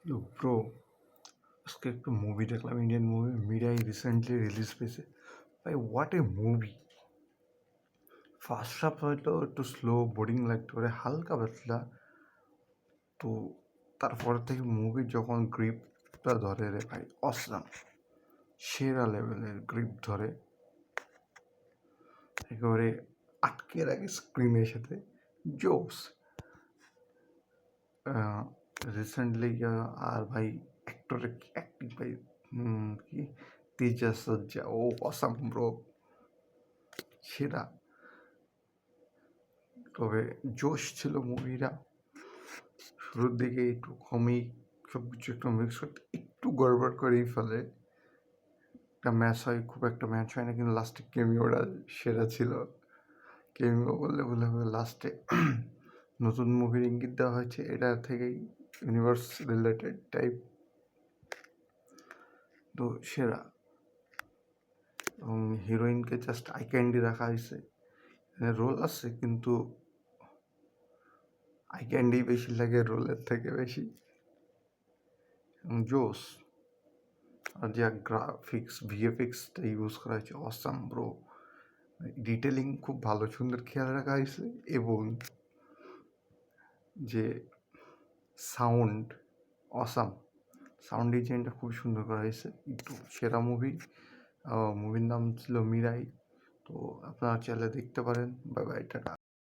Bro, আজকে একটা movie দেখলাম, Indian movie Mirae recently release পেয়েছে। ভাই what a movie! First half হয়তো একটু স্লো বোরিং লাগতে পারে, হালকা পাতলা। তো তারপর থেকে মুভির যখন গ্রিপটা ধরে রে ভাই, অসলাম সেরা লেভেলের গ্রিপ ধরে, একেবারে আটকে রাখে স্ক্রিনের সাথে। জোস রিসেন্টলি আর ভাই অ্যাক্টরের অ্যাক্টিং ভাই, কি তেজা সজ্জা, ও অসাম ব্রো, সেরা। তবে জোশ ছিল মুভিটা। শুরুর দিকে একটু কমিক সব কিছু একটু মিক্স করতে একটু গড়বড় করেই ফেলে, একটা ম্যাচ হয়, খুব একটা ম্যাচ হয় না, কিন্তু লাস্টে কেমিওটা সেরা ছিল। কেমিও বললে ভুল হবে, লাস্টে নতুন মুভির ইঙ্গিত দেওয়া হয়েছে, এটা থেকেই ইউনিভার্স রিলেটেড টাইপ। তো সেরা, এবং হিরোইনকে জাস্ট আই ক্যান্ডি রাখা হয়েছে। রোল আছে কিন্তু আই ক্যান্ডি বেশি লাগে রোলের থেকে বেশি। এবং জোস, আর যা গ্রাফিক্স ভিএফএক্সটা ইউজ করা হয়েছে, অসাম ব্রো। ডিটেলিং খুব ভালো সুন্দর খেয়াল রাখা হয়েছে, এবং যে সাউন্ড, অসাম সাউন্ড ডিজাইনটা খুব সুন্দর করা হয়েছে। একটু সেরা মুভি। মুভির নাম ছিল মিরাই। তো আপনারা চাইলে দেখতে পারেন। Bye bye, tata.